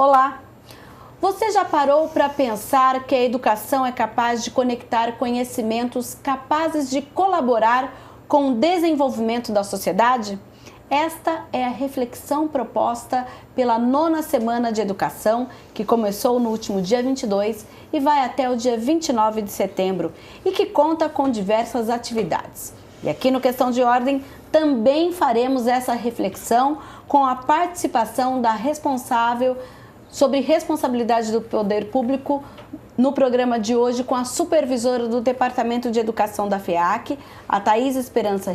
Olá! Você já parou para pensar que a educação é capaz de conectar conhecimentos capazes de colaborar com o desenvolvimento da sociedade? Esta é a reflexão proposta pela 9ª Semana de Educação, que começou no último dia 22 e vai até o dia 29 de setembro e que conta com diversas atividades. E aqui no Questão de Ordem também faremos essa reflexão com a participação da responsável sobre responsabilidade do poder público no programa de hoje com a supervisora do Departamento de Educação da FEAC, a Thaís Esperança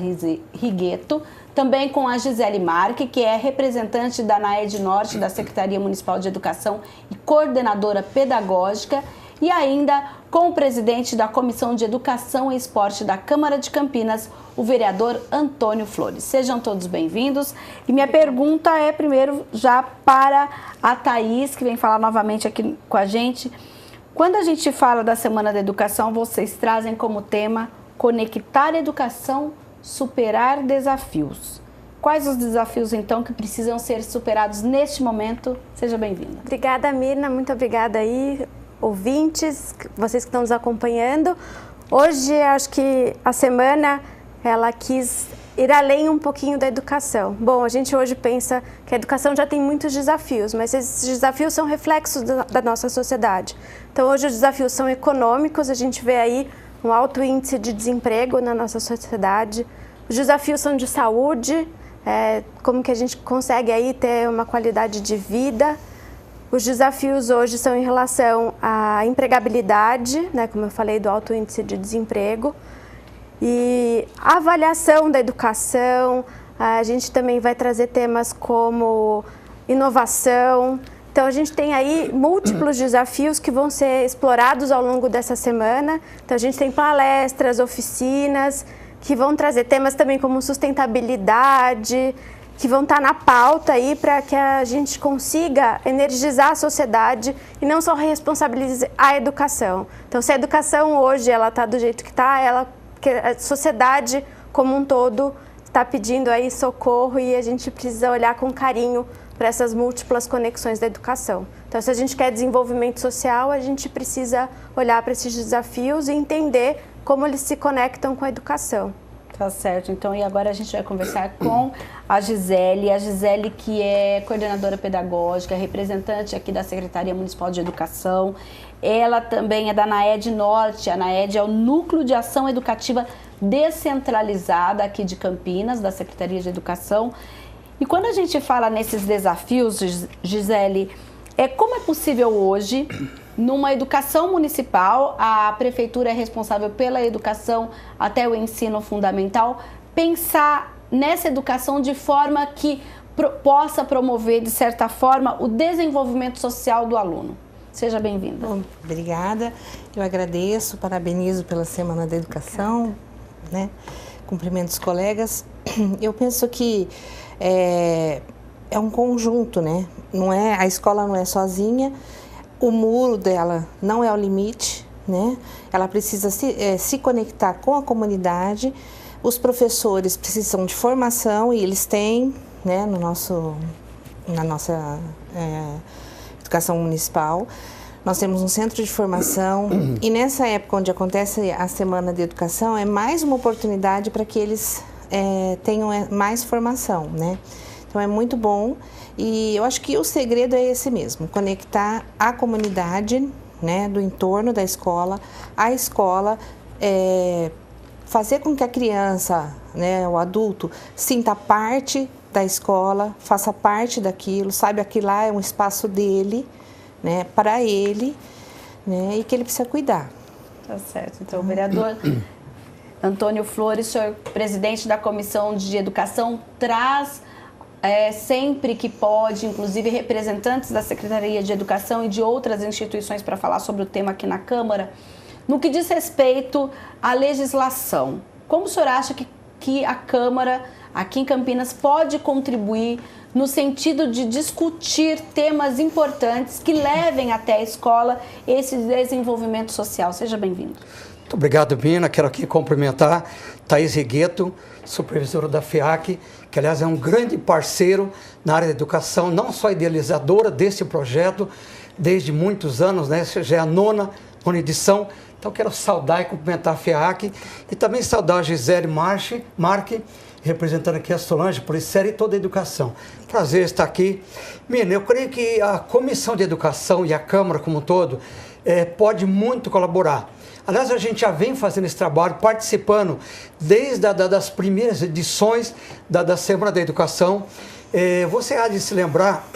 Rigueto, também com a Gisele Marque, que é representante da NAED Norte, da Secretaria Municipal de Educação e coordenadora pedagógica, e ainda com o presidente da Comissão de Educação e Esporte da Câmara de Campinas, o vereador Antônio Flores. Sejam todos bem-vindos. E minha pergunta é primeiro já para a Thaís, que vem falar novamente aqui com a gente. Quando a gente fala da Semana da Educação, vocês trazem como tema conectar a educação, superar desafios. Quais os desafios, então, que precisam ser superados neste momento? Seja bem-vinda. Obrigada, Mirna. Muito obrigada aí, ouvintes, vocês que estão nos acompanhando. Hoje, acho que a semana, ela quis ir além um pouquinho da educação. Bom, a gente hoje pensa que a educação já tem muitos desafios, mas esses desafios são reflexos da nossa sociedade. Então, hoje os desafios são econômicos, a gente vê aí um alto índice de desemprego na nossa sociedade. Os desafios são de saúde, como que a gente consegue aí ter uma qualidade de vida. Os desafios hoje são em relação à empregabilidade, né, como eu falei, do alto índice de desemprego. E a avaliação da educação, a gente também vai trazer temas como inovação. Então, a gente tem aí múltiplos desafios que vão ser explorados ao longo dessa semana. Então, a gente tem palestras, oficinas, que vão trazer temas também como sustentabilidade, que vão estar na pauta aí para que a gente consiga energizar a sociedade e não só responsabilizar a educação. Então, se a educação hoje ela está do jeito que está, que a sociedade como um todo está pedindo aí socorro e a gente precisa olhar com carinho para essas múltiplas conexões da educação. Então, se a gente quer desenvolvimento social, a gente precisa olhar para esses desafios e entender como eles se conectam com a educação. Tá certo. Então, e agora a gente vai conversar com a Gisele, que é coordenadora pedagógica, representante aqui da Secretaria Municipal de Educação. Ela também é da NAED Norte. A NAED é o Núcleo de Ação Educativa Descentralizada aqui de Campinas, da Secretaria de Educação. E quando a gente fala nesses desafios, Gisele, como é possível hoje, numa educação municipal, a prefeitura é responsável pela educação até o ensino fundamental, pensar nessa educação de forma que possa promover, de certa forma, o desenvolvimento social do aluno? Seja bem-vinda. Obrigada, eu agradeço, parabenizo pela Semana da Educação, né? Cumprimento os colegas. Eu penso que é um conjunto, né? A escola não é sozinha, o muro dela não é o limite, né? Ela precisa se conectar com a comunidade, os professores precisam de formação e eles têm, né, na nossa educação municipal. Nós temos um centro de formação e nessa época onde acontece a Semana de Educação é mais uma oportunidade para que eles tenham mais formação, né? Então é muito bom e eu acho que o segredo é esse mesmo, conectar a comunidade, né, do entorno da escola, a escola, fazer com que a criança, né, o adulto, sinta parte da escola, faça parte daquilo, saiba que lá é um espaço dele, né, para ele, né, e que ele precisa cuidar. Tá certo. Então, o vereador Antônio Flores, senhor presidente da Comissão de Educação, traz sempre que pode, inclusive representantes da Secretaria de Educação e de outras instituições para falar sobre o tema aqui na Câmara. No que diz respeito à legislação, como o senhor acha que a Câmara, aqui em Campinas, pode contribuir no sentido de discutir temas importantes que levem até a escola esse desenvolvimento social? Seja bem-vindo. Muito obrigado, Bina. Quero aqui cumprimentar Thaís Rigueto, supervisora da FEAC, que, aliás, é um grande parceiro na área da educação, não só idealizadora desse projeto, desde muitos anos, né? Já é a nona edição. Então, quero saudar e cumprimentar a FEAC e também saudar a Gisele Marque, representando aqui a Solange, Policério e toda a educação. Prazer estar aqui. Mina, eu creio que a Comissão de Educação e a Câmara como um todo pode muito colaborar. Aliás, a gente já vem fazendo esse trabalho, participando desde das primeiras edições da Semana da Educação. Você há de se lembrar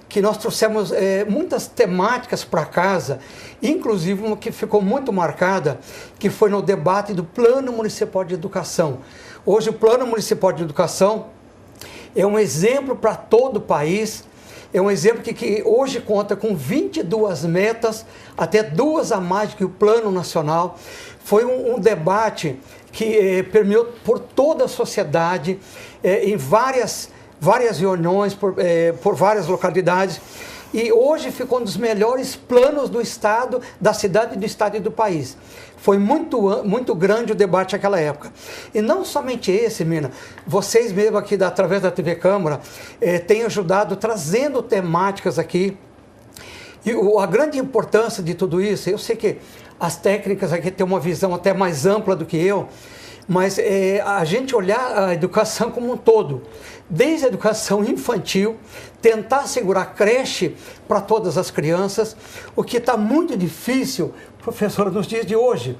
que nós trouxemos muitas temáticas para casa, inclusive uma que ficou muito marcada, que foi no debate do Plano Municipal de Educação. Hoje o Plano Municipal de Educação é um exemplo para todo o país, é um exemplo que hoje conta com 22 metas, até 2 a mais que o Plano Nacional. Foi um debate que permeou por toda a sociedade, em várias reuniões, por várias localidades, e hoje ficou um dos melhores planos do Estado, da cidade, do Estado e do país. Foi muito grande o debate naquela época. E não somente esse, Mina, vocês mesmo aqui, através da TV Câmara, têm ajudado, trazendo temáticas aqui. E a grande importância de tudo isso, eu sei que as técnicas aqui têm uma visão até mais ampla do que eu, mas a gente olhar a educação como um todo, desde a educação infantil, tentar segurar creche para todas as crianças, o que está muito difícil, professora, nos dias de hoje,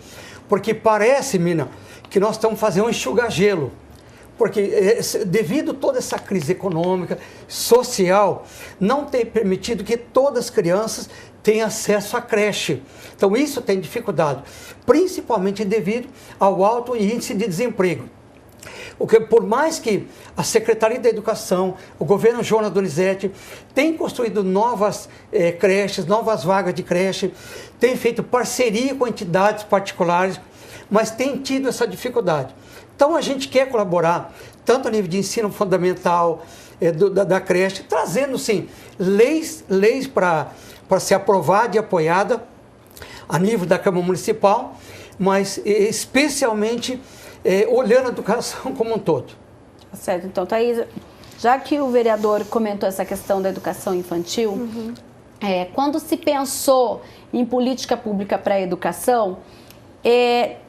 porque parece, Mina, que nós estamos fazendo um enxuga-gelo, porque devido a toda essa crise econômica, social, não tem permitido que todas as crianças tenham acesso à creche. Então isso tem dificuldade, principalmente devido ao alto índice de desemprego. O que, por mais que a Secretaria da Educação, o governo Jonas Donizete, tem construído novas creches, novas vagas de creche, tem feito parceria com entidades particulares, mas tem tido essa dificuldade. Então a gente quer colaborar, tanto a nível de ensino fundamental, da creche, trazendo sim leis para ser aprovada e apoiada a nível da Câmara Municipal, mas especialmente olhando a educação como um todo. Certo, então, Thaís, já que o vereador comentou essa questão da educação infantil, quando se pensou em política pública para a educação,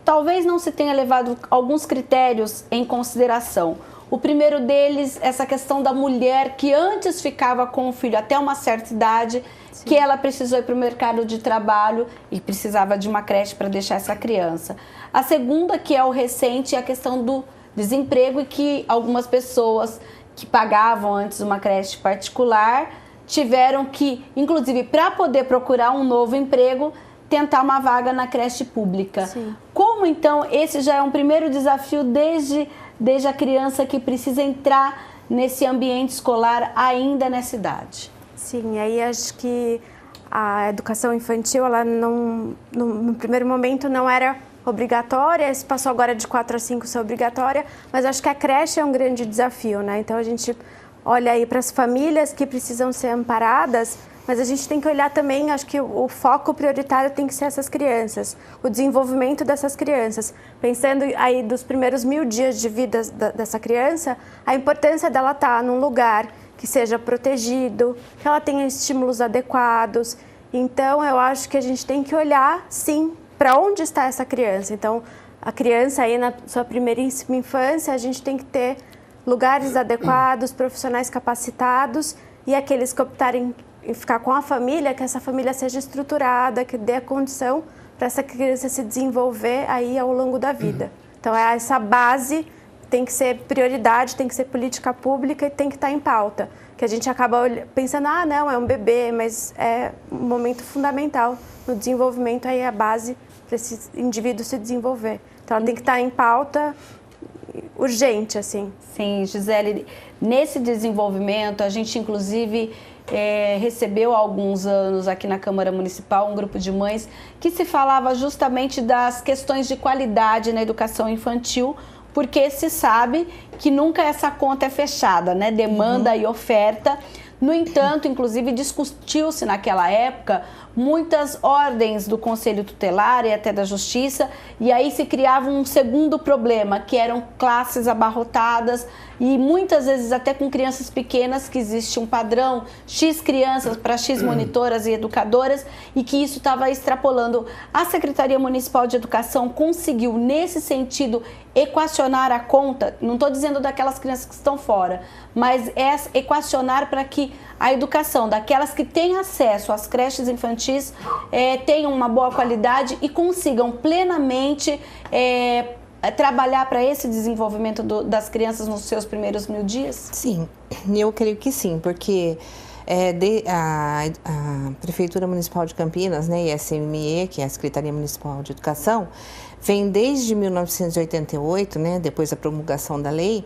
talvez não se tenha levado alguns critérios em consideração. O primeiro deles, essa questão da mulher que antes ficava com o filho até uma certa idade, sim, que ela precisou ir para o mercado de trabalho e precisava de uma creche para deixar essa criança. A segunda, que é o recente, é a questão do desemprego e que algumas pessoas que pagavam antes uma creche particular tiveram que, inclusive, para poder procurar um novo emprego, tentar uma vaga na creche pública. Sim. Como, então, esse já é um primeiro desafio desde a criança que precisa entrar nesse ambiente escolar ainda nessa idade? Sim, aí acho que a educação infantil, ela no primeiro momento não era obrigatória, se passou agora de 4 a 5 ser obrigatória, mas acho que a creche é um grande desafio, né? Então a gente olha aí para as famílias que precisam ser amparadas, mas a gente tem que olhar também, acho que o foco prioritário tem que ser essas crianças, o desenvolvimento dessas crianças. Pensando aí dos primeiros 1000 dias de vida dessa criança, a importância dela estar num lugar que seja protegido, que ela tenha estímulos adequados. Então, eu acho que a gente tem que olhar, sim, para onde está essa criança. Então, a criança aí na sua primeiríssima infância, a gente tem que ter lugares adequados, profissionais capacitados e aqueles que optarem em ficar com a família, que essa família seja estruturada, que dê a condição para essa criança se desenvolver aí ao longo da vida. Então, essa base tem que ser prioridade, tem que ser política pública e tem que estar em pauta. Que a gente acaba pensando, não, é um bebê, mas é um momento fundamental no desenvolvimento, aí a base para esse indivíduo se desenvolver. Então, ela tem que estar em pauta urgente, assim. Sim, Gisele, nesse desenvolvimento, a gente, inclusive, recebeu há alguns anos aqui na Câmara Municipal um grupo de mães que se falava justamente das questões de qualidade na educação infantil, porque se sabe que nunca essa conta é fechada, né? Demanda e oferta. No entanto, inclusive, discutiu-se naquela época muitas ordens do Conselho Tutelar e até da Justiça, e aí se criava um segundo problema, que eram classes abarrotadas e muitas vezes até com crianças pequenas, que existe um padrão, X crianças para X monitoras e educadoras, e que isso estava extrapolando. A Secretaria Municipal de Educação conseguiu, nesse sentido, equacionar a conta, não estou dizendo daquelas crianças que estão fora, mas equacionar para que a educação daquelas que têm acesso às creches infantis tenham uma boa qualidade e consigam plenamente trabalhar para esse desenvolvimento das crianças nos seus primeiros 1000 dias? Sim, eu creio que sim, porque a Prefeitura Municipal de Campinas, né, e a SME, que é a Secretaria Municipal de Educação, vem desde 1988, né, depois da promulgação da lei,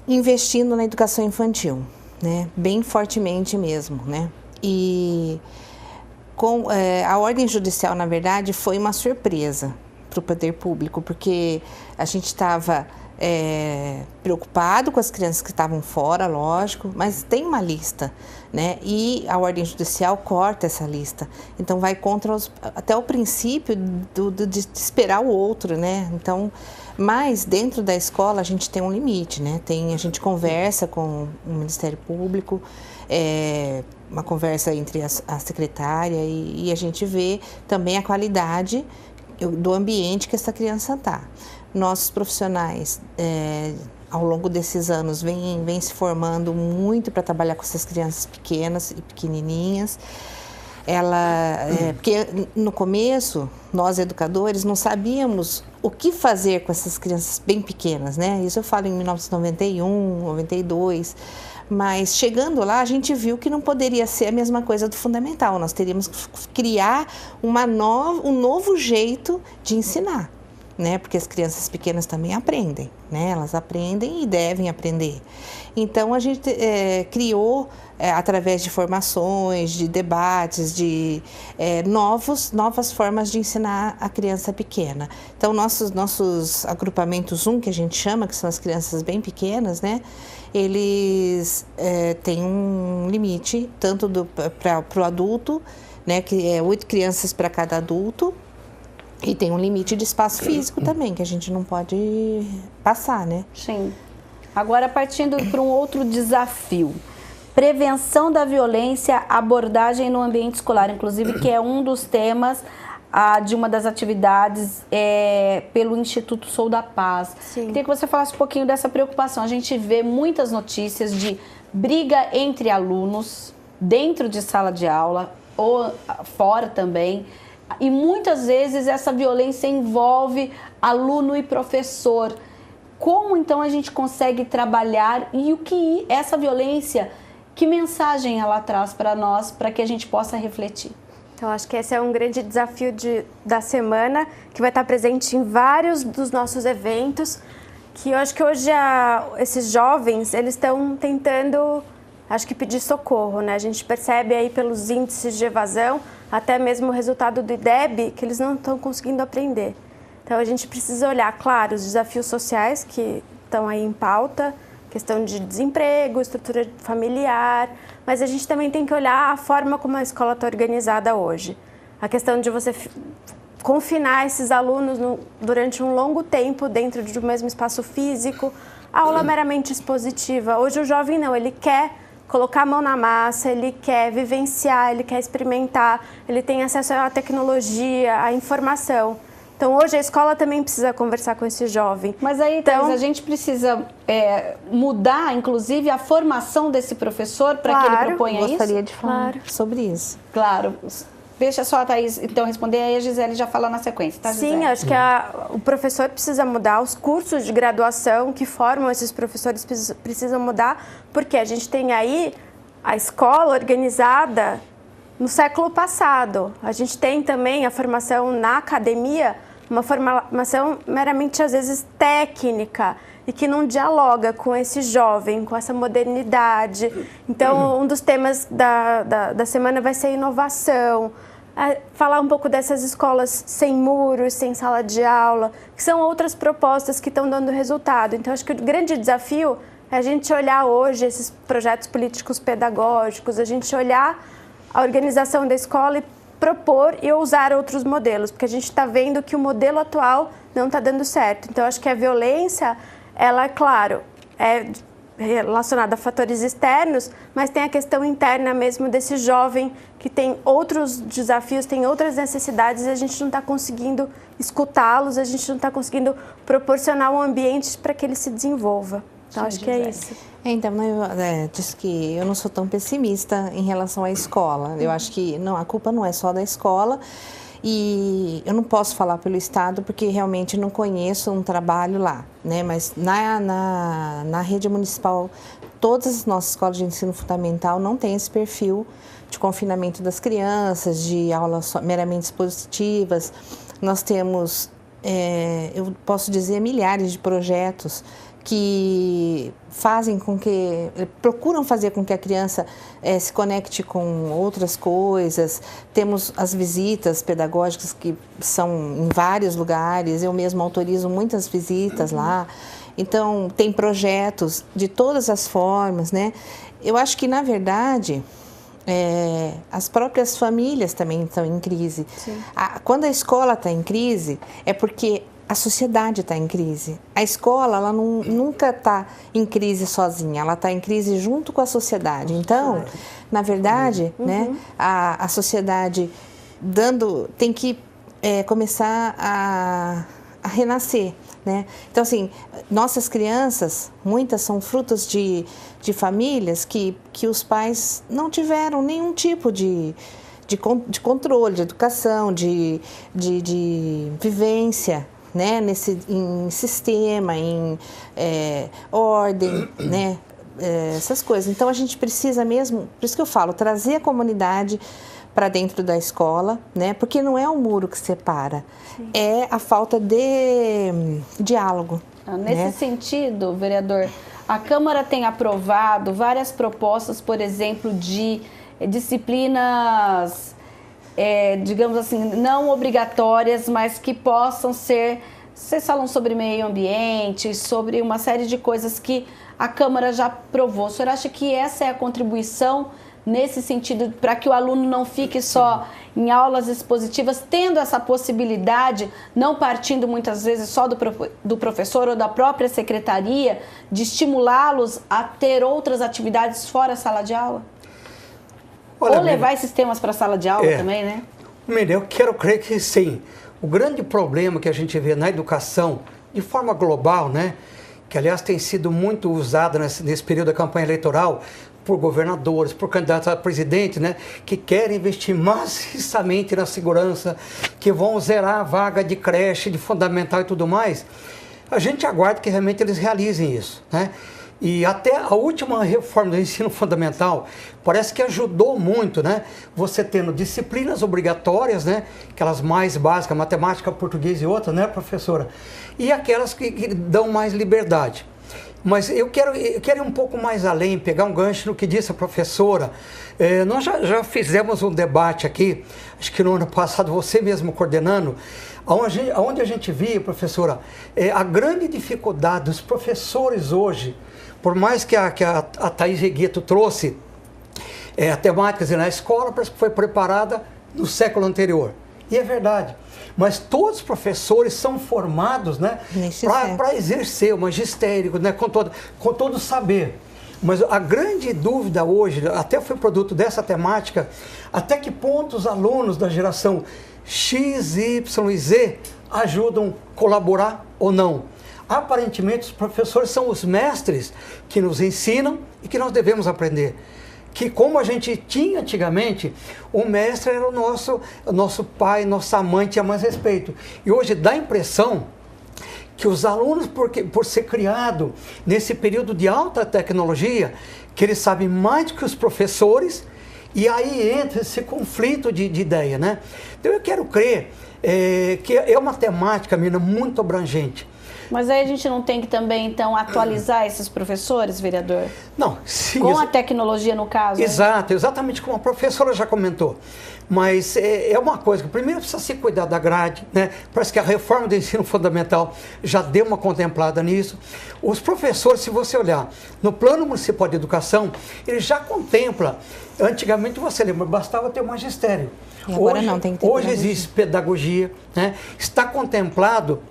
investindo na educação infantil, né, bem fortemente mesmo, né, e a ordem judicial, na verdade, foi uma surpresa para o poder público, porque a gente estava preocupado com as crianças que estavam fora, lógico, mas tem uma lista, né? E a ordem judicial corta essa lista. Então vai contra até o princípio de esperar o outro, né? Então, mas dentro da escola a gente tem um limite, né? A gente conversa com o Ministério Público, uma conversa entre a secretária e a gente vê também a qualidade do ambiente que essa criança está. Nossos profissionais, ao longo desses anos, vêm se formando muito para trabalhar com essas crianças pequenas e pequenininhas. Porque no começo, nós educadores não sabíamos o que fazer com essas crianças bem pequenas, né? Isso eu falo em 1991, 92. Mas chegando lá, a gente viu que não poderia ser a mesma coisa do fundamental. Nós teríamos que criar um novo jeito de ensinar, né? Porque as crianças pequenas também aprendem, né? Elas aprendem e devem aprender. Então, a gente criou, através de formações, de debates, de novas formas de ensinar a criança pequena. Então, nossos agrupamentos 1, que a gente chama, que são as crianças bem pequenas, né? Eles têm um limite, tanto para o adulto, né? Que é 8 crianças para cada adulto, e tem um limite de espaço físico também, que a gente não pode passar, né? Sim. Agora, partindo para um outro desafio. Prevenção da violência, abordagem no ambiente escolar, inclusive, que é um dos temas de uma das atividades pelo Instituto Sou da Paz. Sim. Queria que você falasse um pouquinho dessa preocupação. A gente vê muitas notícias de briga entre alunos, dentro de sala de aula, ou fora também. E muitas vezes essa violência envolve aluno e professor. Como então a gente consegue trabalhar e o que essa violência, que mensagem ela traz para nós, para que a gente possa refletir? Então, acho que esse é um grande desafio da semana, que vai estar presente em vários dos nossos eventos, que eu acho que hoje esses jovens, eles estão tentando, acho que pedir socorro, né? A gente percebe aí pelos índices de evasão, até mesmo o resultado do IDEB, que eles não estão conseguindo aprender. Então, a gente precisa olhar, claro, os desafios sociais que estão aí em pauta, questão de desemprego, estrutura familiar, mas a gente também tem que olhar a forma como a escola está organizada hoje. A questão de você confinar esses alunos durante um longo tempo dentro de um mesmo espaço físico, a aula meramente expositiva. Hoje o jovem não, ele quer colocar a mão na massa, ele quer vivenciar, ele quer experimentar, ele tem acesso à tecnologia, à informação. Então, hoje a escola também precisa conversar com esse jovem. Mas aí, então, a gente precisa mudar, inclusive, a formação desse professor para que ele proponha isso? Gostaria de falar sobre isso. Claro. Deixa só a Thaís, então, responder, aí a Gisele já fala na sequência, tá, Gisele? Sim, acho que o professor precisa mudar, os cursos de graduação que formam esses professores precisam mudar, porque a gente tem aí a escola organizada no século passado. A gente tem também a formação na academia, uma formação meramente, às vezes, técnica e que não dialoga com esse jovem, com essa modernidade. Então, um dos temas da semana vai ser inovação, falar um pouco dessas escolas sem muros, sem sala de aula, que são outras propostas que estão dando resultado. Então, acho que o grande desafio é a gente olhar hoje esses projetos políticos pedagógicos, a gente olhar a organização da escola e propor e usar outros modelos, porque a gente está vendo que o modelo atual não está dando certo. Então, acho que a violência, ela, claro, é relacionada a fatores externos, mas tem a questão interna mesmo desse jovem que tem outros desafios, tem outras necessidades e a gente não está conseguindo escutá-los, a gente não está conseguindo proporcionar um ambiente para que ele se desenvolva. Então, acho que é isso. Então, disse que eu não sou tão pessimista em relação à escola. Eu acho que a culpa não é só da escola e eu não posso falar pelo Estado porque realmente não conheço um trabalho lá, né? Mas na rede municipal, todas as nossas escolas de ensino fundamental não têm esse perfil de confinamento das crianças, de aulas meramente expositivas. Nós temos, eu posso dizer, milhares de projetos que fazem com que, procuram fazer com que a criança se conecte com outras coisas. Temos as visitas pedagógicas que são em vários lugares, eu mesma autorizo muitas visitas lá. Então, tem projetos de todas as formas, né? Eu acho que, na verdade, as próprias famílias também estão em crise. Quando a escola está em crise, é porque a sociedade está em crise. A escola, ela nunca está em crise sozinha, ela está em crise junto com a sociedade. Então, na verdade, né, a sociedade tem que começar a renascer, né? Então, assim, nossas crianças, muitas são frutos de famílias que os pais não tiveram nenhum tipo de controle, de educação, de vivência, né, em sistema, em ordem, né, essas coisas. Então, a gente precisa mesmo, por isso que eu falo, trazer a comunidade para dentro da escola, né, porque não é o muro que separa, é a falta de diálogo. Nesse sentido, vereador, a Câmara tem aprovado várias propostas, por exemplo, de disciplinas, digamos assim, não obrigatórias, mas que possam ser... Vocês falam sobre meio ambiente, sobre uma série de coisas que a Câmara já aprovou. O senhor acha que essa é a contribuição nesse sentido, para que o aluno não fique só em aulas expositivas, tendo essa possibilidade, não partindo muitas vezes só do professor ou da própria secretaria, de estimulá-los a ter outras atividades fora a sala de aula? Olha, ou levar esses temas para a sala de aula também, né? Eu quero crer que sim. O grande problema que a gente vê na educação, de forma global, né, que aliás tem sido muito usada nesse período da campanha eleitoral por governadores, por candidatos a presidente, né, que querem investir maciçamente na segurança, que vão zerar a vaga de creche, de fundamental e tudo mais, a gente aguarda que realmente eles realizem isso, né? E até a última reforma do ensino fundamental parece que ajudou muito, né? Você tendo disciplinas obrigatórias, né? Aquelas mais básicas, matemática, português e outras, né, professora? E aquelas que dão mais liberdade. Mas eu quero ir um pouco mais além, pegar um gancho no que disse a professora. Nós já fizemos um debate aqui, acho que no ano passado, você mesmo coordenando, onde a gente via, professora, a grande dificuldade dos professores hoje, por mais que a Thaís Regueto trouxe a temática na escola, parece que foi preparada no século anterior. E é verdade. Mas todos os professores são formados, né, para exercer o magistério, né, com todo o saber. Mas a grande dúvida hoje, até foi produto dessa temática, até que ponto os alunos da geração X, Y e Z ajudam a colaborar ou não. Aparentemente, os professores são os mestres que nos ensinam e que nós devemos aprender. Que como a gente tinha antigamente, o mestre era o nosso pai, nossa mãe, tinha mais respeito. E hoje dá a impressão que os alunos, por ser criado nesse período de alta tecnologia, que eles sabem mais do que os professores, e aí entra esse conflito de ideia, né? Então eu quero crer que é uma temática, menina, muito abrangente. Mas aí a gente não tem que também, então, atualizar esses professores, vereador? Não, sim. Com a tecnologia, no caso? Exato, exatamente como a professora já comentou. Mas é uma coisa que primeiro precisa se cuidar da grade, né? Parece que a reforma do ensino fundamental já deu uma contemplada nisso. Os professores, se você olhar no Plano Municipal de Educação, ele já contempla. Antigamente, você lembra, bastava ter o magistério. E agora não, tem que ter hoje pedagogia. existe pedagogia, né? Está contemplado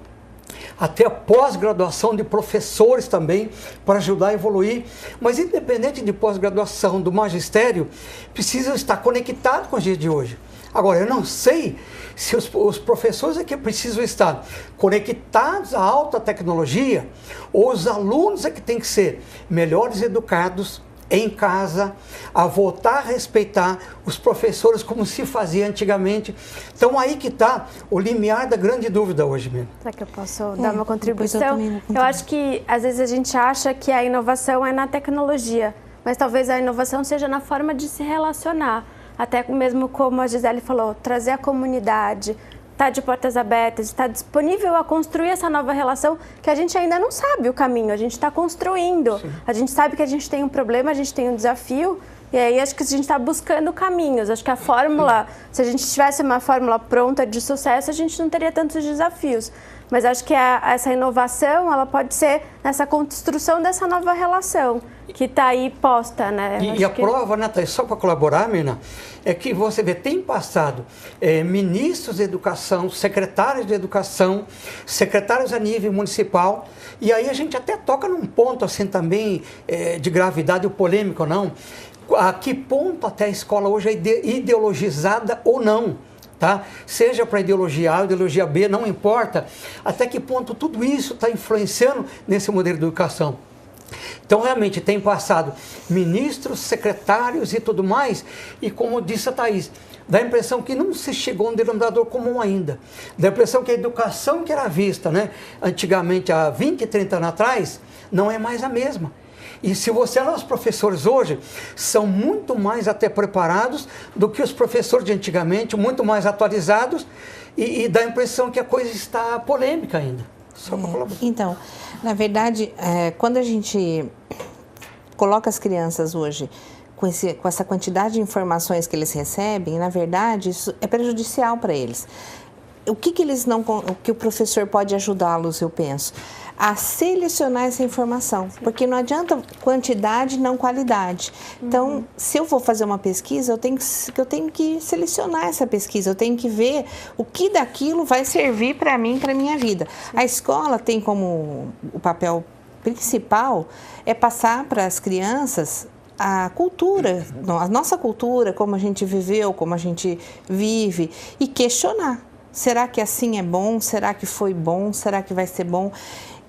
até a pós-graduação de professores também, para ajudar a evoluir. Mas independente de pós-graduação, do magistério, precisam estar conectados com os dias de hoje. Agora, eu não sei se os professores é que precisam estar conectados à alta tecnologia, ou os alunos é que têm que ser melhores educados em casa, a voltar a respeitar os professores como se fazia antigamente. Então aí que está o limiar da grande dúvida hoje mesmo. Será que eu posso dar uma contribuição? Eu acho que às vezes a gente acha que a inovação é na tecnologia, mas talvez a inovação seja na forma de se relacionar. Até mesmo como a Gisele falou, trazer a comunidade, estar de portas abertas, estar disponível a construir essa nova relação que a gente ainda não sabe o caminho, a gente está construindo. Sim. A gente sabe que a gente tem um problema, a gente tem um desafio, e aí acho que a gente está buscando caminhos. Acho que a fórmula, se a gente tivesse uma fórmula pronta de sucesso, a gente não teria tantos desafios. Mas acho que essa inovação, ela pode ser nessa construção dessa nova relação, que está aí posta, né? E a prova, né, Thaís, só para colaborar, Mina, é que você vê, tem passado ministros de educação, secretários de educação, secretários a nível municipal, e aí a gente até toca num ponto assim também de gravidade ou polêmico, não? A que ponto até a escola hoje é ideologizada ou não? Tá? Seja para ideologia A, ideologia B, não importa até que ponto tudo isso está influenciando nesse modelo de educação. Então, realmente, tem passado ministros, secretários e tudo mais, e como disse a Thaís, dá a impressão que não se chegou a um denominador comum ainda. Dá a impressão que a educação que era vista, né, antigamente, há 20, 30 anos atrás, não é mais a mesma. E se você olhar os professores hoje, são muito mais até preparados do que os professores de antigamente, muito mais atualizados, e dá a impressão que a coisa está polêmica ainda. Só para colaborar. Então, na verdade, quando a gente coloca as crianças hoje com essa quantidade de informações que eles recebem, na verdade, isso é prejudicial para eles. O que o professor pode ajudá-los, eu penso? A selecionar essa informação, porque não adianta quantidade, não qualidade. Então, se eu vou fazer uma pesquisa, eu tenho que selecionar essa pesquisa, eu tenho que ver o que daquilo vai servir para mim, para a minha vida. A escola tem como o papel principal é passar para as crianças a cultura, a nossa cultura, como a gente viveu, como a gente vive, e questionar. Será que assim é bom? Será que foi bom? Será que vai ser bom?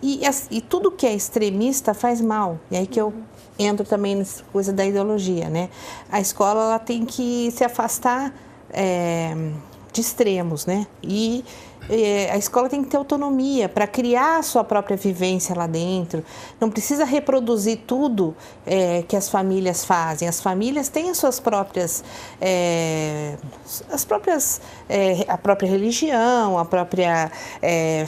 E tudo que é extremista faz mal. E aí que eu entro também nessa coisa da ideologia, né? A escola ela tem que se afastar de extremos, né? E a escola tem que ter autonomia para criar a sua própria vivência lá dentro. Não precisa reproduzir tudo que as famílias fazem. As famílias têm as suas próprias, a própria religião,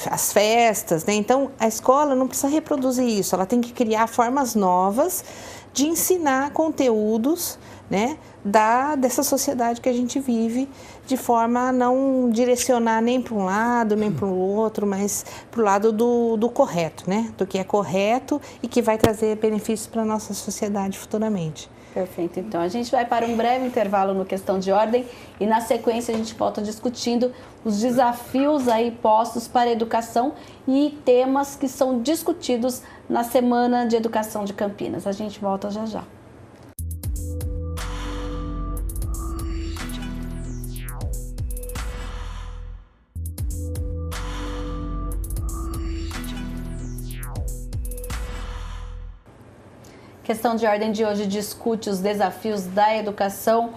as festas, né? Então, a escola não precisa reproduzir isso. Ela tem que criar formas novas de ensinar conteúdos, né, dessa sociedade que a gente vive, de forma a não direcionar nem para um lado, nem para o outro, mas para o lado do correto, né, do que é correto e que vai trazer benefícios para a nossa sociedade futuramente. Perfeito. Então, a gente vai para um breve intervalo no Questão de Ordem e, na sequência, a gente volta discutindo os desafios aí postos para a educação e temas que são discutidos na Semana de Educação de Campinas. A gente volta já já. Questão de Ordem de hoje discute os desafios da educação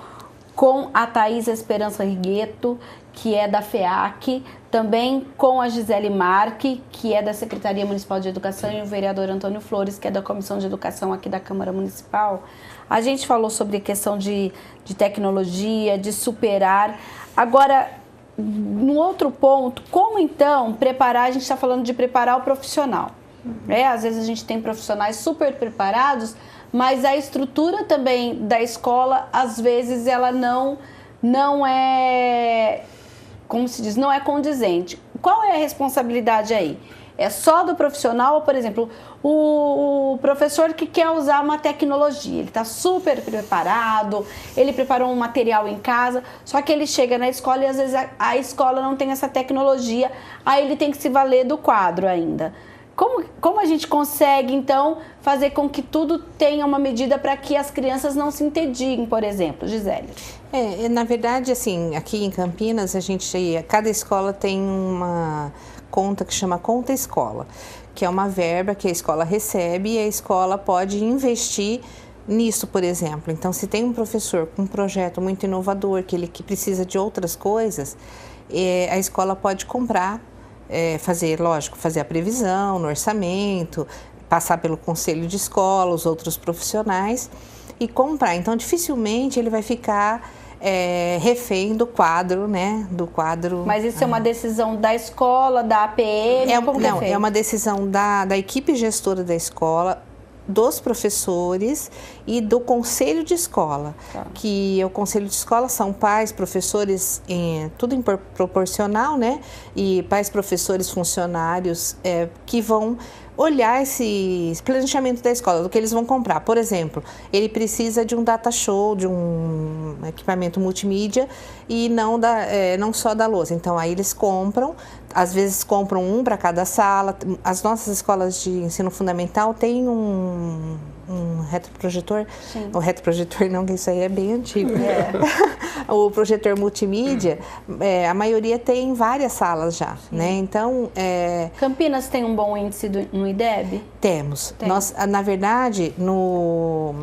com a Thaís Esperança Rigueto, que é da FEAC, também com a Gisele Marque, que é da Secretaria Municipal de Educação, e o vereador Antônio Flores, que é da Comissão de Educação aqui da Câmara Municipal. A gente falou sobre a questão de tecnologia, de superar. Agora, no outro ponto, como então preparar, a gente está falando de preparar o profissional. Às vezes a gente tem profissionais super preparados, mas a estrutura também da escola, às vezes, ela não é, como se diz, não é condizente. Qual é a responsabilidade aí? É só do profissional, por exemplo, o professor que quer usar uma tecnologia, ele está super preparado, ele preparou um material em casa, só que ele chega na escola e às vezes a escola não tem essa tecnologia, aí ele tem que se valer do quadro ainda. Como a gente consegue, então, fazer com que tudo tenha uma medida para que as crianças não se entediem, por exemplo, Gisele? Na verdade, assim, aqui em Campinas, cada escola tem uma conta que chama Conta Escola, que é uma verba que a escola recebe e a escola pode investir nisso, por exemplo. Então, se tem um professor com um projeto muito inovador, que precisa de outras coisas, a escola pode comprar, fazer a previsão no orçamento, passar pelo conselho de escola, os outros profissionais e comprar. Então, dificilmente ele vai ficar refém do quadro, né? Mas isso é uma decisão da escola, da APM? É uma decisão da equipe gestora da escola, dos professores e do conselho de escola, que o conselho de escola são pais, professores, tudo em proporcional, né? E pais, professores, funcionários que vão olhar esse planejamento da escola, do que eles vão comprar. Por exemplo, ele precisa de um data show, de um equipamento multimídia e não só da lousa. Então, aí eles compram, às vezes compram um para cada sala. As nossas escolas de ensino fundamental têm um retroprojetor. Sim. O retroprojetor não, que isso aí é bem antigo. O projetor multimídia, a maioria tem várias salas já, né? Então, Campinas tem um bom índice no IDEB? Temos. Nós, na verdade, no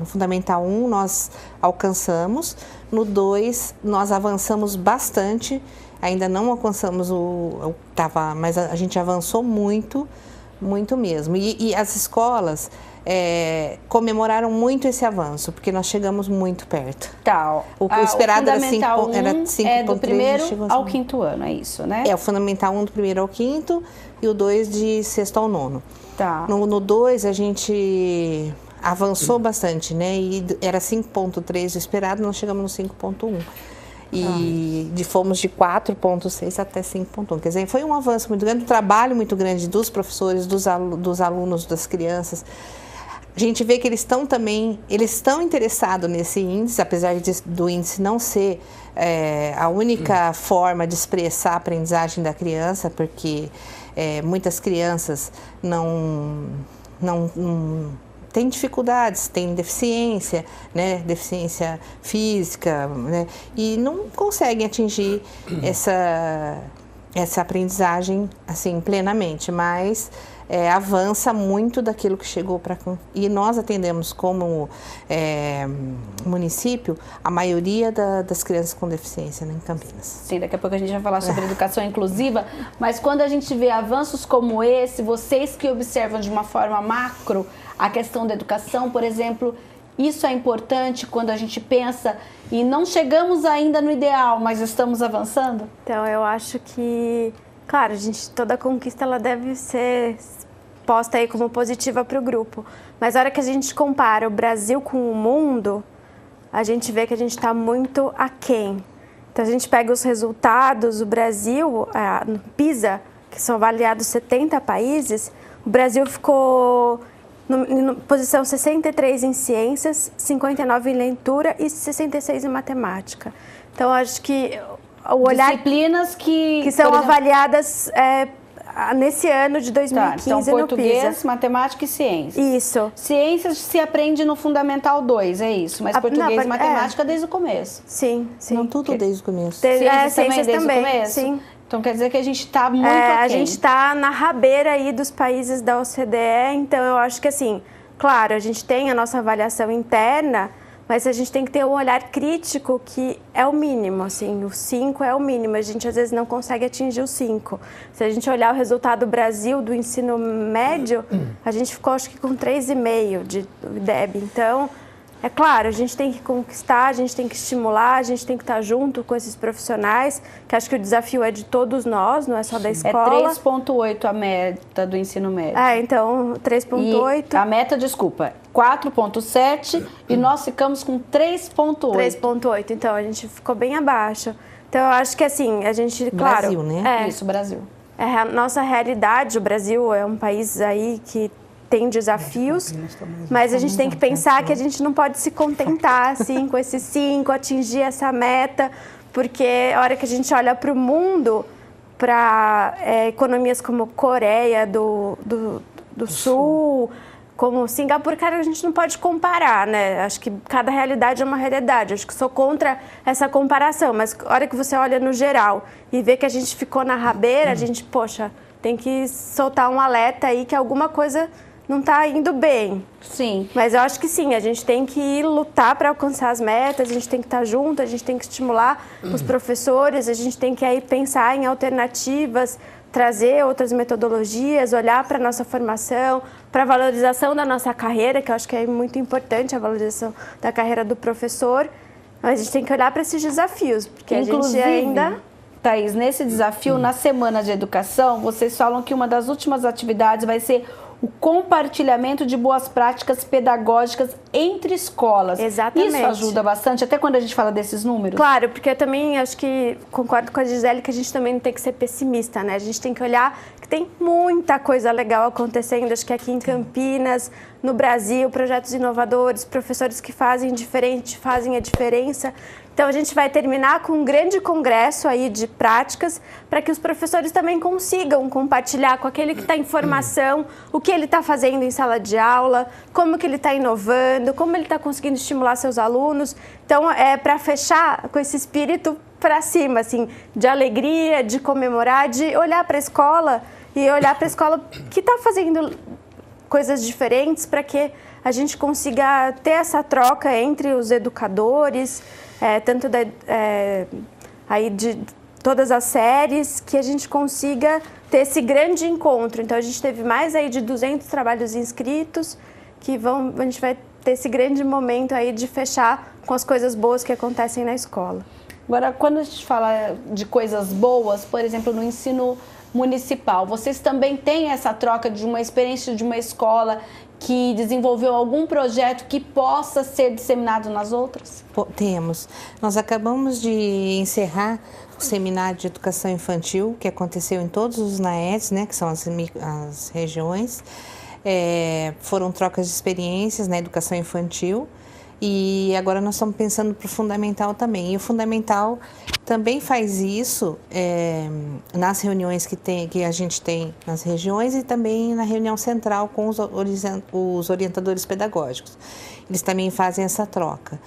Fundamental 1 nós alcançamos, no 2 nós avançamos bastante, ainda não alcançamos mas a gente avançou muito, muito mesmo. E as escolas comemoraram muito esse avanço, porque nós chegamos muito perto. O esperado era 5.3. É do primeiro ao quinto ano, é isso, né? O Fundamental 1 do primeiro ao quinto e o 2 de sexto ao nono. Tá. No 2 a gente avançou bastante, né? E era 5.3 o esperado, nós chegamos no 5.1. E fomos de 4.6 até 5.1. Quer dizer, foi um avanço muito grande, um trabalho muito grande dos professores, dos alunos, das crianças. A gente vê que eles estão interessados nesse índice, apesar do índice não ser a única forma de expressar a aprendizagem da criança, porque muitas crianças não têm dificuldades, têm deficiência, né? Deficiência física, né? E não conseguem atingir essa aprendizagem assim plenamente, mas avança muito daquilo que chegou para cá. E nós atendemos como município a maioria das crianças com deficiência, né, em Campinas. Sim, daqui a pouco a gente vai falar sobre educação inclusiva, mas quando a gente vê avanços como esse, vocês que observam de uma forma macro a questão da educação, por exemplo, isso é importante quando a gente pensa e não chegamos ainda no ideal, mas estamos avançando? Então, eu acho que, claro, toda conquista ela deve ser posta aí como positiva para o grupo. Mas na hora que a gente compara o Brasil com o mundo, a gente vê que a gente está muito aquém. Então, a gente pega os resultados, o Brasil, no PISA, que são avaliados 70 países, o Brasil ficou na posição 63 em ciências, 59 em leitura e 66 em matemática. Então, acho que o olhar... Disciplinas que são avaliadas nesse ano de 2015 então, português, no PISA. Matemática e ciências. Isso. Ciências se aprende no Fundamental 2, é isso. Mas português e matemática desde o começo. Sim, sim. Não, tudo desde o começo. Ciências desde o começo? Sim. Então quer dizer que a gente está muito aquém. A gente está na rabeira aí dos países da OCDE, então eu acho que assim, claro, a gente tem a nossa avaliação interna, mas a gente tem que ter um olhar crítico que é o mínimo, assim, o 5 é o mínimo, a gente às vezes não consegue atingir o 5. Se a gente olhar o resultado do Brasil do ensino médio, a gente ficou acho que com 3,5 de IDEB, então... É claro, a gente tem que conquistar, a gente tem que estimular, a gente tem que estar junto com esses profissionais, que acho que o desafio é de todos nós, não é só da escola. É 3,8 a meta do ensino médio. Então, 3,8. A meta, desculpa, 4,7 e nós ficamos com 3,8. 3,8, então a gente ficou bem abaixo. Então, eu acho que assim, a gente, claro... Brasil, né? Isso, Brasil. a nossa realidade. O Brasil é um país aí que tem desafios, mas a gente tem que pensar que a gente não pode se contentar assim com esses 5, atingir essa meta, porque a hora que a gente olha para o mundo, para economias como Coreia do Sul, como Singapura, cara, a gente não pode comparar, né? Acho que cada realidade é uma realidade. Acho que sou contra essa comparação, mas a hora que você olha no geral e vê que a gente ficou na rabeira, a gente, poxa, tem que soltar um alerta aí que alguma coisa não está indo bem. Sim. Mas eu acho que sim, a gente tem que lutar para alcançar as metas, a gente tem que estar junto, a gente tem que estimular os professores, a gente tem que aí pensar em alternativas, trazer outras metodologias, olhar para a nossa formação, para a valorização da nossa carreira, que eu acho que é muito importante a valorização da carreira do professor. Mas a gente tem que olhar para esses desafios, porque Inclusive, a gente ainda... Thaís, nesse desafio, na Semana de Educação, vocês falam que uma das últimas atividades vai ser o compartilhamento de boas práticas pedagógicas entre escolas. Exatamente. Isso ajuda bastante, até quando a gente fala desses números? Claro, porque eu também acho que concordo com a Gisele que a gente também não tem que ser pessimista, né? A gente tem que olhar que tem muita coisa legal acontecendo, acho que aqui em Campinas, no Brasil, projetos inovadores, professores que fazem diferente, fazem a diferença. Então, a gente vai terminar com um grande congresso aí de práticas para que os professores também consigam compartilhar com aquele que está em formação o que ele está fazendo em sala de aula, como que ele está inovando, como ele está conseguindo estimular seus alunos. Então, é para fechar com esse espírito para cima, assim, de alegria, de comemorar, de olhar para a escola e olhar para a escola que está fazendo coisas diferentes para que a gente consiga ter essa troca entre os educadores, tanto aí de todas as séries, que a gente consiga ter esse grande encontro. Então, a gente teve mais aí de 200 trabalhos inscritos, a gente vai ter esse grande momento aí de fechar com as coisas boas que acontecem na escola. Agora, quando a gente fala de coisas boas, por exemplo, no ensino municipal, vocês também têm essa troca de uma experiência de uma escola que desenvolveu algum projeto que possa ser disseminado nas outras? Temos. Nós acabamos de encerrar o seminário de educação infantil, que aconteceu em todos os NAEDs, né, que são as regiões. Foram trocas de experiências na educação infantil. E agora nós estamos pensando para o fundamental também. E o fundamental também faz isso nas reuniões que a gente tem nas regiões e também na reunião central com os orientadores pedagógicos. Eles também fazem essa troca.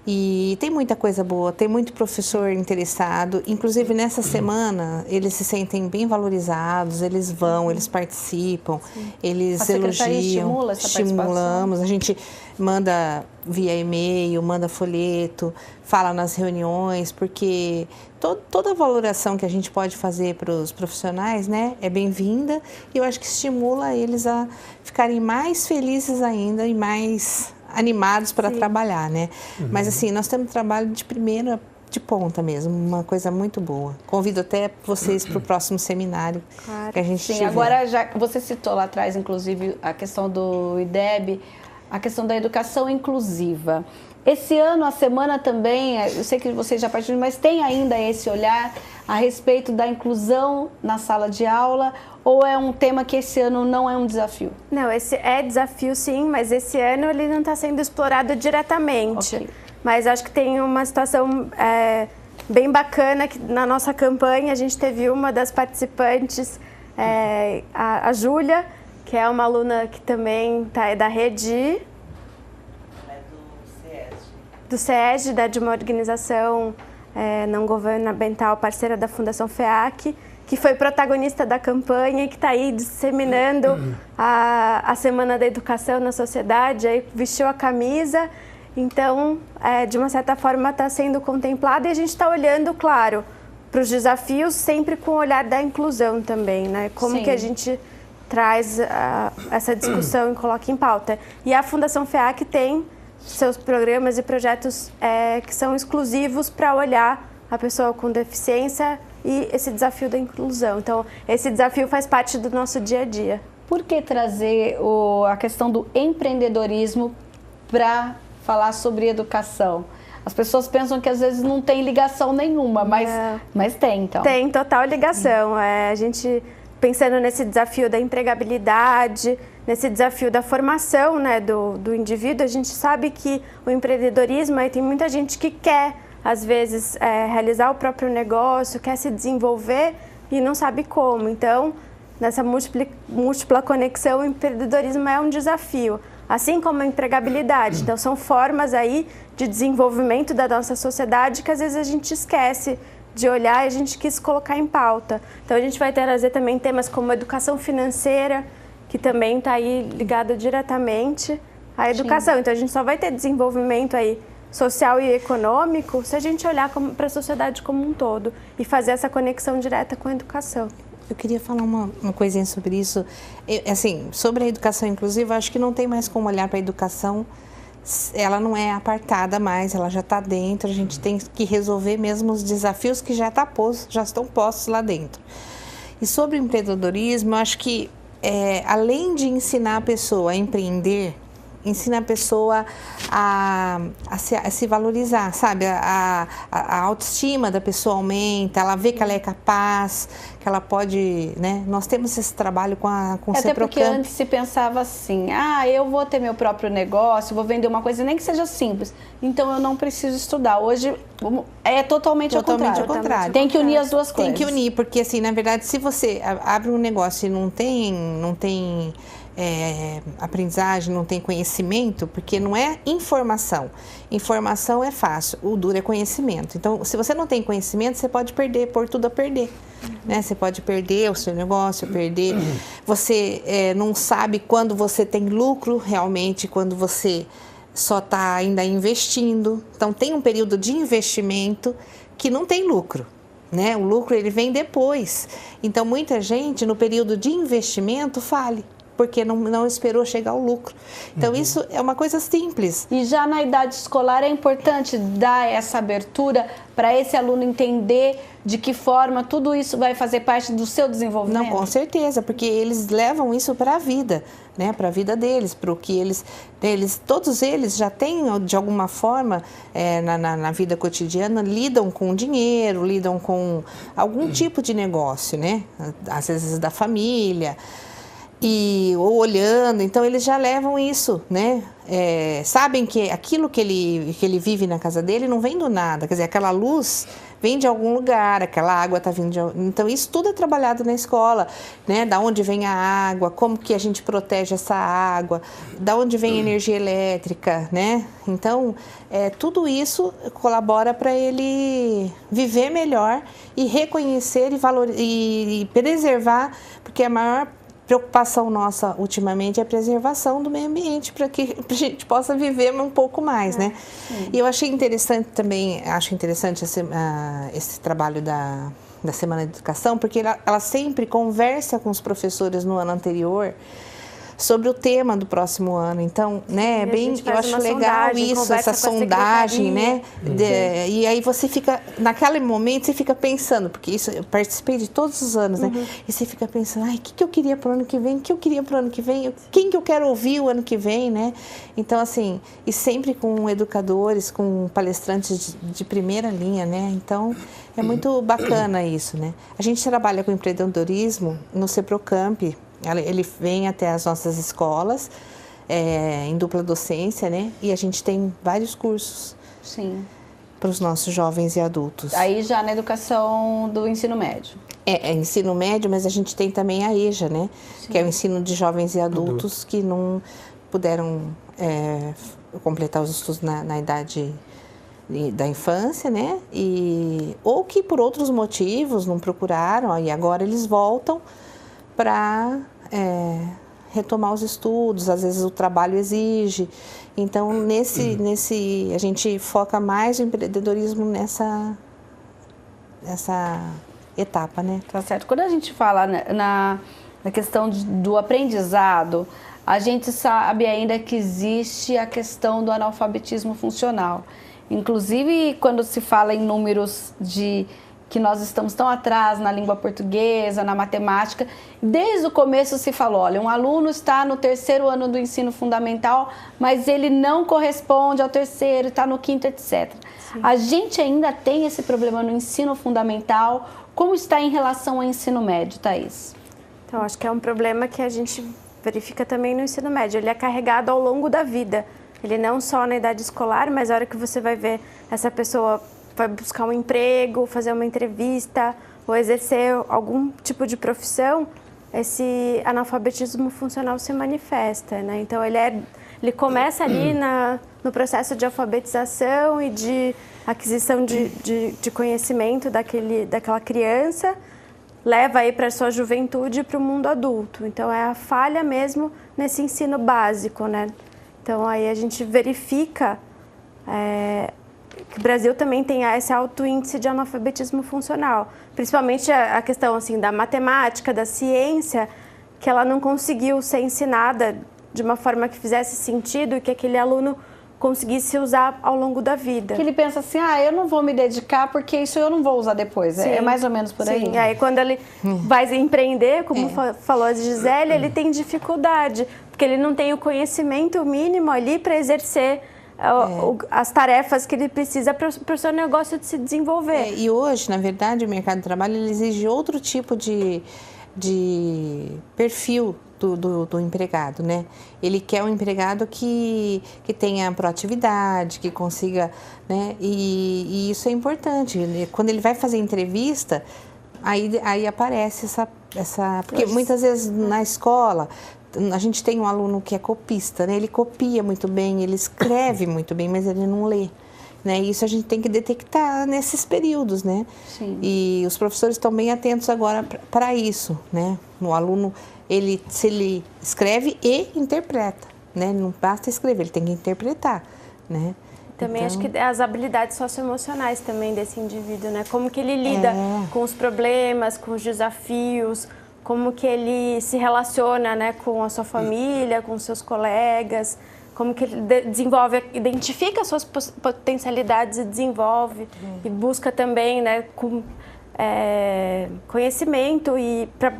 E tem muita coisa boa, tem muito professor interessado. Inclusive, nessa semana, eles se sentem bem valorizados, eles vão, eles participam, eles elogiam, estimulamos. A gente manda via e-mail, manda folheto, fala nas reuniões, porque toda a valoração que a gente pode fazer para os profissionais, né, é bem-vinda. E eu acho que estimula eles a ficarem mais felizes ainda e mais animados para trabalhar, né? Mas assim, nós temos trabalho de primeira, de ponta mesmo, uma coisa muito boa. Convido até vocês para o próximo seminário que a gente tiver. Agora, já você citou lá atrás, inclusive, a questão do IDEB, a questão da educação inclusiva. Esse ano, a semana também, eu sei que vocês já partiram, mas tem ainda esse olhar a respeito da inclusão na sala de aula, ou é um tema que esse ano não é um desafio? Não, esse é desafio sim, mas esse ano ele não está sendo explorado diretamente. Okay. Mas acho que tem uma situação bem bacana que na nossa campanha a gente teve uma das participantes, a Júlia, que é uma aluna que também é da rede... do SESG, de uma organização não governamental parceira da Fundação FEAC, que foi protagonista da campanha e que está aí disseminando a Semana da Educação na sociedade, aí vestiu a camisa. Então, de uma certa forma, está sendo contemplada e a gente está olhando, claro, para os desafios, sempre com o olhar da inclusão também, né? Como que a gente traz essa discussão e coloca em pauta. E a Fundação FEAC tem seus programas e projetos que são exclusivos para olhar a pessoa com deficiência e esse desafio da inclusão. Então, esse desafio faz parte do nosso dia a dia. Por que trazer a questão do empreendedorismo para falar sobre educação? As pessoas pensam que às vezes não tem ligação nenhuma, mas tem, então. Tem total ligação. A gente pensando nesse desafio da empregabilidade, nesse desafio da formação, né, do indivíduo, a gente sabe que o empreendedorismo, aí tem muita gente que quer, às vezes, realizar o próprio negócio, quer se desenvolver e não sabe como. Então, nessa múltipla conexão, o empreendedorismo é um desafio, assim como a empregabilidade. Então, são formas aí de desenvolvimento da nossa sociedade que às vezes a gente esquece de olhar e a gente quis colocar em pauta. Então, a gente vai trazer também temas como educação financeira, que também está aí ligado diretamente à educação. Sim. Então, a gente só vai ter desenvolvimento aí social e econômico se a gente olhar para a sociedade como um todo e fazer essa conexão direta com a educação. Eu queria falar uma coisinha sobre isso. Assim, sobre a educação inclusiva, acho que não tem mais como olhar para a educação, ela não é apartada mais, ela já está dentro, a gente tem que resolver mesmo os desafios que já estão postos lá dentro. E sobre o empreendedorismo, eu acho que além de ensinar a pessoa a empreender, ensina a pessoa a se valorizar, sabe? A autoestima da pessoa aumenta, ela vê que ela é capaz, que ela pode, né? Nós temos esse trabalho com o Até Seprocamp. porque antes se pensava assim, eu vou ter meu próprio negócio, vou vender uma coisa, nem que seja simples, então eu não preciso estudar. Hoje é totalmente ao contrário. Tem que unir as duas coisas. Tem que unir, porque assim, na verdade, se você abre um negócio e não tem aprendizagem, não tem conhecimento, porque não é informação. Informação é fácil, o duro é conhecimento. Então, se você não tem conhecimento, você pode pôr tudo a perder. Né? Você pode perder o seu negócio, você não sabe quando você tem lucro realmente, quando você só está ainda investindo. Então, tem um período de investimento que não tem lucro. Né? O lucro ele vem depois. Então, muita gente, no período de investimento, fale, porque não esperou chegar o lucro. Então, isso é uma coisa simples. E já na idade escolar é importante dar essa abertura para esse aluno entender de que forma tudo isso vai fazer parte do seu desenvolvimento? Não, com certeza, porque eles levam isso para a vida, né? Para a vida deles, para o que todos eles já têm, de alguma forma, na vida cotidiana, lidam com dinheiro, lidam com algum tipo de negócio, né? Às vezes da família, ou olhando, então eles já levam isso, né? Sabem que aquilo que ele vive na casa dele não vem do nada, quer dizer, aquela luz vem de algum lugar, aquela água está vindo Então, isso tudo é trabalhado na escola, né? Da onde vem a água, como que a gente protege essa água, da onde vem a energia elétrica, né? Então, tudo isso colabora para ele viver melhor e reconhecer e preservar, porque a maior preocupação nossa ultimamente é a preservação do meio ambiente para que a gente possa viver um pouco mais, né? E eu achei interessante também, esse trabalho da Semana de Educação, porque ela sempre conversa com os professores no ano anterior sobre o tema do próximo ano. Então, né, eu acho legal isso, essa sondagem, né? E aí você fica, naquele momento, você fica pensando, porque isso eu participei de todos os anos, né? E você fica pensando, o que eu queria para o ano que vem? O que eu queria para o ano que vem? Quem que eu quero ouvir o ano que vem, né? Então, assim, e sempre com educadores, com palestrantes de primeira linha, né? Então, é muito bacana isso, né? A gente trabalha com empreendedorismo no Seprocamp. Ele vem até as nossas escolas, em dupla docência, né? E a gente tem vários cursos para os nossos jovens e adultos. Aí já na educação do ensino médio. É ensino médio, mas a gente tem também a EJA, né? Sim. Que é o ensino de jovens e adultos que não puderam completar os estudos na idade da infância, né? Ou que por outros motivos não procuraram, e agora eles voltam para retomar os estudos, às vezes o trabalho exige. Então, a gente foca mais o empreendedorismo nessa etapa, né? Tá certo. Quando a gente fala na questão do aprendizado, a gente sabe ainda que existe a questão do analfabetismo funcional. Inclusive, quando se fala em números que nós estamos tão atrás na língua portuguesa, na matemática, desde o começo se falou, olha, um aluno está no 3º ano do ensino fundamental, mas ele não corresponde ao 3º, está no 5º, etc. A gente ainda tem esse problema no ensino fundamental. Como está em relação ao ensino médio, Thaís? Então, acho que é um problema que a gente verifica também no ensino médio. Ele é carregado ao longo da vida. Ele não só na idade escolar, mas a hora que você vai ver essa pessoa vai buscar um emprego, fazer uma entrevista ou exercer algum tipo de profissão, esse analfabetismo funcional se manifesta, né? Então, ele começa ali no processo de alfabetização e de aquisição de conhecimento daquela criança, leva aí para a sua juventude e para o mundo adulto. Então, é a falha mesmo nesse ensino básico, né? Então, aí a gente verifica que o Brasil também tem esse alto índice de analfabetismo funcional. Principalmente a questão assim, da matemática, da ciência, que ela não conseguiu ser ensinada de uma forma que fizesse sentido e que aquele aluno conseguisse usar ao longo da vida. Que ele pensa assim, eu não vou me dedicar porque isso eu não vou usar depois. Sim. É mais ou menos por aí. Sim, aí quando ele vai empreender, como falou a Gisele, ele tem dificuldade, porque ele não tem o conhecimento mínimo ali para exercer as tarefas que ele precisa para o seu negócio de se desenvolver. E hoje, na verdade, o mercado de trabalho ele exige outro tipo de perfil do empregado, né? Ele quer um empregado que tenha proatividade, que consiga, né? E isso é importante. Quando ele vai fazer entrevista, aí aparece essa... Porque muitas vezes na escola a gente tem um aluno que é copista, né? Ele copia muito bem, ele escreve muito bem, mas ele não lê. Né? Isso a gente tem que detectar nesses períodos, né? Sim. E os professores estão bem atentos agora para isso, né? O aluno, se ele escreve e interpreta, né? Não basta escrever, ele tem que interpretar, né? Também acho que as habilidades socioemocionais também desse indivíduo, né? Como que ele lida com os problemas, com os desafios, como que ele se relaciona, né, com a sua família, com os seus colegas, como que ele identifica as suas potencialidades e desenvolve e busca também, né, conhecimento e para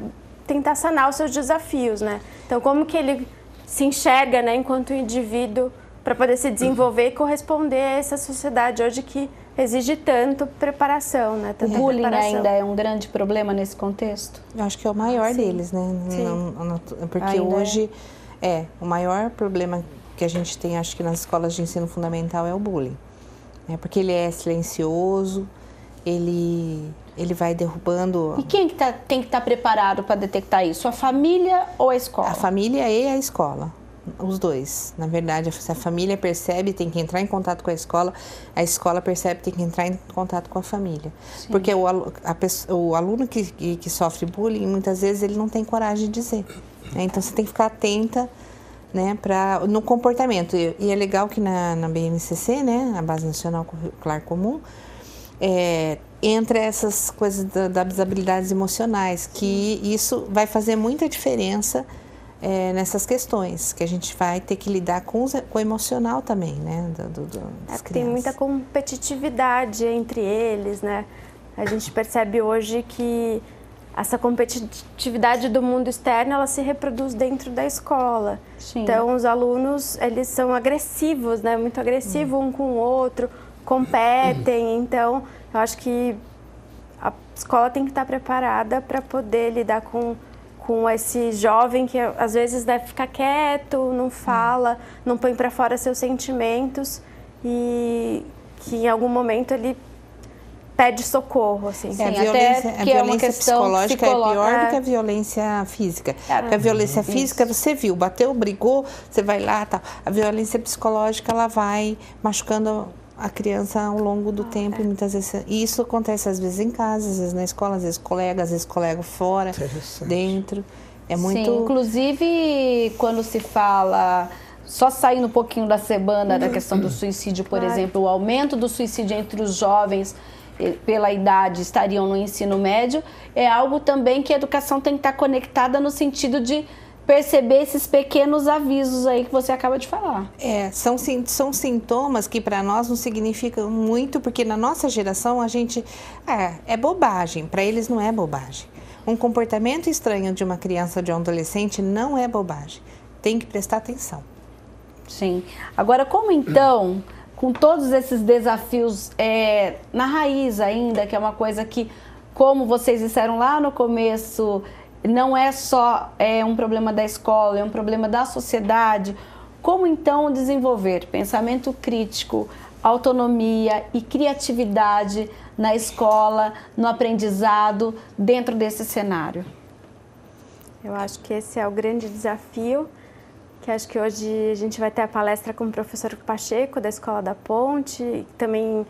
tentar sanar os seus desafios, né? Então, como que ele se enxerga, né, enquanto indivíduo para poder se desenvolver e corresponder a essa sociedade hoje que exige tanto preparação, né? O bullying ainda é um grande problema nesse contexto? Eu acho que é o maior deles, né? Porque ainda hoje o maior problema que a gente tem, acho que nas escolas de ensino fundamental é o bullying. Porque ele é silencioso, ele vai derrubando... E quem tem que estar preparado para detectar isso? A família ou a escola? A família e a escola. Os dois. Na verdade, se a família percebe, tem que entrar em contato com a escola percebe, tem que entrar em contato com a família. Sim. Porque o aluno que sofre bullying, muitas vezes ele não tem coragem de dizer. Né? Então, você tem que ficar atenta, né, no comportamento. E é legal que na BNCC, né, a Base Nacional Curricular Comum, entre essas coisas das habilidades emocionais, que isso vai fazer muita diferença nessas questões, que a gente vai ter que lidar com o emocional também, né, das crianças. Tem muita competitividade entre eles, né? A gente percebe hoje que essa competitividade do mundo externo, ela se reproduz dentro da escola. Sim. Então, os alunos, eles são agressivos, né? Muito agressivos um com o outro, competem. Então, eu acho que a escola tem que estar preparada para poder lidar com esse jovem que às vezes deve ficar quieto, não fala, não põe para fora seus sentimentos e que em algum momento ele pede socorro, assim. Sim, a violência psicológica é pior do que a violência física. Porque a violência física, você viu, bateu, brigou, você vai lá, tal. A violência psicológica, ela vai machucando a criança ao longo do tempo, e muitas vezes. E isso acontece às vezes em casa, às vezes na escola, às vezes colega fora, dentro. É muito. Sim, inclusive quando se fala, só saindo um pouquinho da semana da questão do suicídio, por exemplo, o aumento do suicídio entre os jovens pela idade estariam no ensino médio, é algo também que a educação tem que estar conectada no sentido de perceber esses pequenos avisos aí que você acaba de falar. São sintomas que para nós não significam muito, porque na nossa geração a gente... é bobagem, para eles não é bobagem. Um comportamento estranho de uma criança ou de um adolescente não é bobagem. Tem que prestar atenção. Sim. Agora, como então, com todos esses desafios na raiz ainda, que é uma coisa que, como vocês disseram lá no começo, não é só um problema da escola, é um problema da sociedade. Como então desenvolver pensamento crítico, autonomia e criatividade na escola, no aprendizado, dentro desse cenário? Eu acho que esse é o grande desafio, que acho que hoje a gente vai ter a palestra com o professor Pacheco, da Escola da Ponte, que também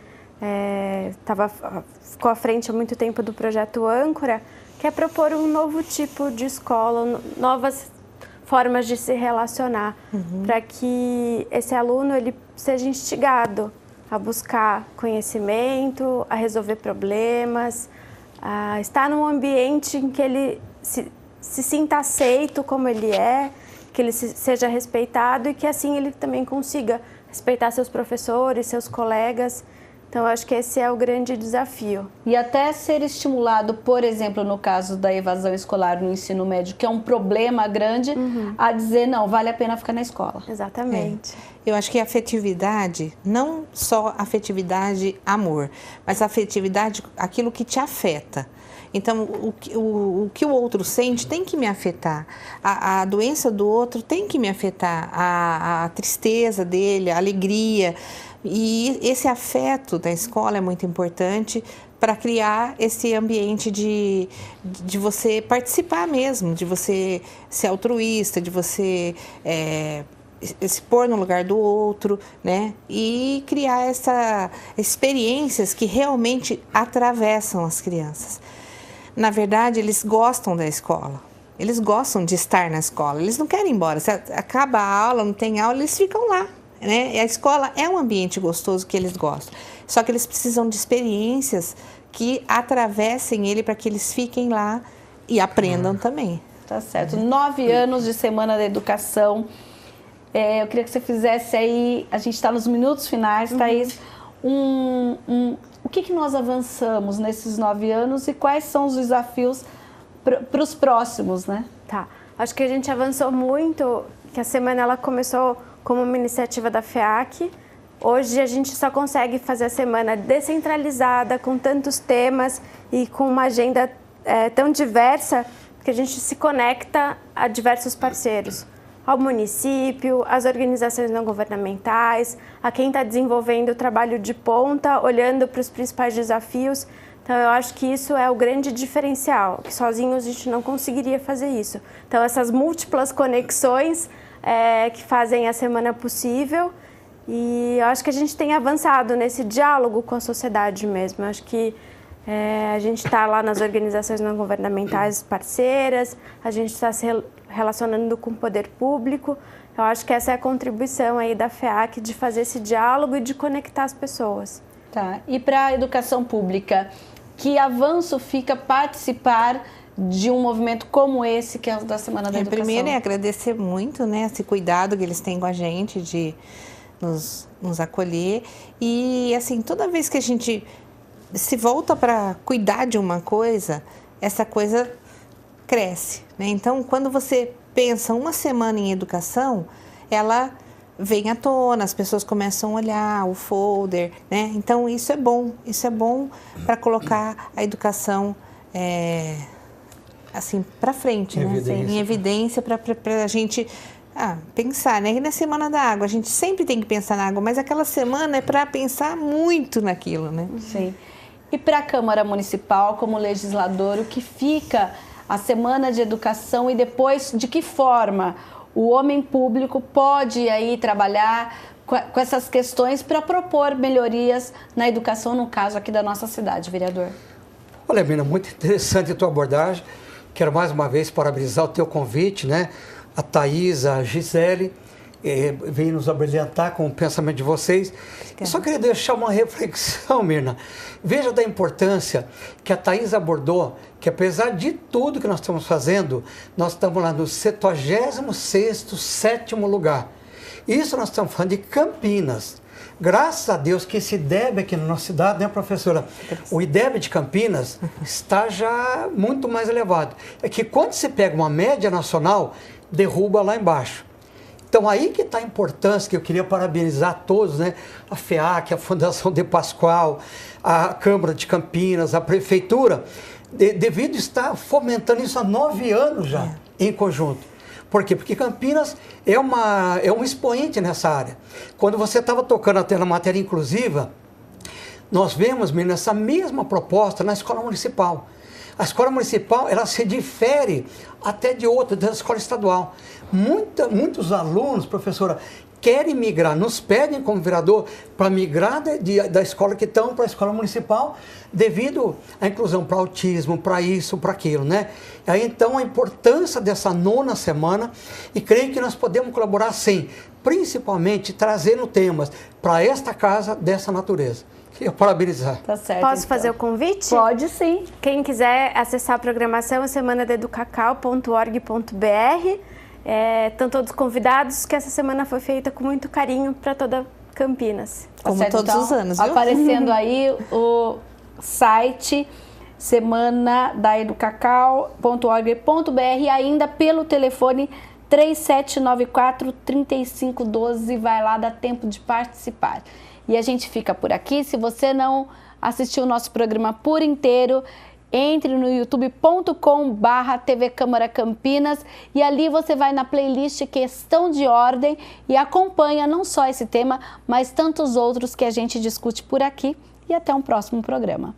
ficou à frente há muito tempo do projeto Âncora, que é propor um novo tipo de escola, novas formas de se relacionar, para que esse aluno ele seja instigado a buscar conhecimento, a resolver problemas, a estar num ambiente em que ele se sinta aceito como ele é, que ele seja respeitado e que assim ele também consiga respeitar seus professores, seus colegas. Então, eu acho que esse é o grande desafio. E até ser estimulado, por exemplo, no caso da evasão escolar no ensino médio, que é um problema grande, a dizer, não, vale a pena ficar na escola. Exatamente. Eu acho que a afetividade, não só afetividade, amor, mas afetividade, aquilo que te afeta. Então, o que o outro sente tem que me afetar. A doença do outro tem que me afetar. A tristeza dele, a alegria. E esse afeto da escola é muito importante para criar esse ambiente de você participar mesmo, de você ser altruísta, de você se pôr no lugar do outro, né? E criar essas experiências que realmente atravessam as crianças. Na verdade, eles gostam da escola. Eles gostam de estar na escola. Eles não querem ir embora. Se acaba a aula, não tem aula, eles ficam lá, né? E a escola é um ambiente gostoso que eles gostam. Só que eles precisam de experiências que atravessem ele para que eles fiquem lá e aprendam também. Tá certo. 9 anos de Semana da Educação. Eu queria que você fizesse aí, a gente está nos minutos finais, Thaís, o que nós avançamos nesses 9 anos e quais são os desafios para os próximos, né? Tá. Acho que a gente avançou muito, que a semana ela começou como uma iniciativa da FEAC. Hoje a gente só consegue fazer a semana descentralizada, com tantos temas e com uma agenda tão diversa, que a gente se conecta a diversos parceiros. Ao município, às organizações não governamentais, a quem está desenvolvendo o trabalho de ponta, olhando para os principais desafios. Então, eu acho que isso é o grande diferencial, que sozinhos a gente não conseguiria fazer isso. Então, essas múltiplas conexões que fazem a semana possível, e eu acho que a gente tem avançado nesse diálogo com a sociedade mesmo. Eu acho que a gente está lá nas organizações não governamentais parceiras, a gente está se relacionando com o poder público. Eu acho que essa é a contribuição aí da FEAC, de fazer esse diálogo e de conectar as pessoas. Tá. E para a educação pública, que avanço fica participar de um movimento como esse, que é o da Semana da Educação? Primeiro é agradecer muito, né, esse cuidado que eles têm com a gente de nos acolher. E, assim, toda vez que a gente se volta para cuidar de uma coisa, essa coisa cresce, né? Então, quando você pensa uma semana em educação, ela vem à tona, as pessoas começam a olhar o folder, né? Então, isso é bom para colocar a educação assim, para frente, né? Em evidência, para a gente pensar, né? E na Semana da Água, a gente sempre tem que pensar na água, mas aquela semana é para pensar muito naquilo, né? Sim. E para a Câmara Municipal, como legislador, o que fica a Semana de Educação e depois de que forma o homem público pode aí trabalhar com essas questões para propor melhorias na educação, no caso aqui da nossa cidade, vereador? Olha, Mina, muito interessante a tua abordagem. Quero mais uma vez parabenizar o teu convite, né? A Thaís, a Gisele, veio nos abrilhantar com o pensamento de vocês. Eu só queria deixar uma reflexão, Mirna. Veja da importância que a Thaís abordou, que apesar de tudo que nós estamos fazendo, nós estamos lá no 76º, 7º lugar. Isso nós estamos falando de Campinas. Graças a Deus que esse IDEB aqui na nossa cidade, né, professora? O IDEB de Campinas está já muito mais elevado. É que quando você pega uma média nacional, derruba lá embaixo. Então aí que está a importância, que eu queria parabenizar todos, né? A FEAC, a Fundação De Pascoal, a Câmara de Campinas, a Prefeitura, devido estar fomentando isso há 9 anos já, em conjunto. Por quê? Porque Campinas é um expoente nessa área. Quando você estava tocando até na matéria inclusiva, nós vemos, menino, essa mesma proposta na escola municipal. A escola municipal, ela se difere até de outra, da escola estadual. Muitos alunos, professora, querem migrar, nos pedem como vereador para migrar da escola que estão para a escola municipal devido à inclusão para autismo, para isso, para aquilo, né? Aí então a importância dessa 9ª semana, e creio que nós podemos colaborar sim, principalmente trazendo temas para esta casa dessa natureza. Queria parabenizar. Tá certo. Posso então fazer o convite? Pode sim. Quem quiser acessar a programação é semanadeducacau.org.br. Estão todos convidados, que essa semana foi feita com muito carinho para toda Campinas. Como certo, todos então, os anos, viu? Aparecendo aí o site semanadaeducacau.org.br e ainda pelo telefone 3794-3512. Vai lá, dá tempo de participar. E a gente fica por aqui. Se você não assistiu o nosso programa por inteiro, entre no youtube.com/TV Câmara Campinas e ali você vai na playlist Questão de Ordem e acompanha não só esse tema, mas tantos outros que a gente discute por aqui. E até um próximo programa.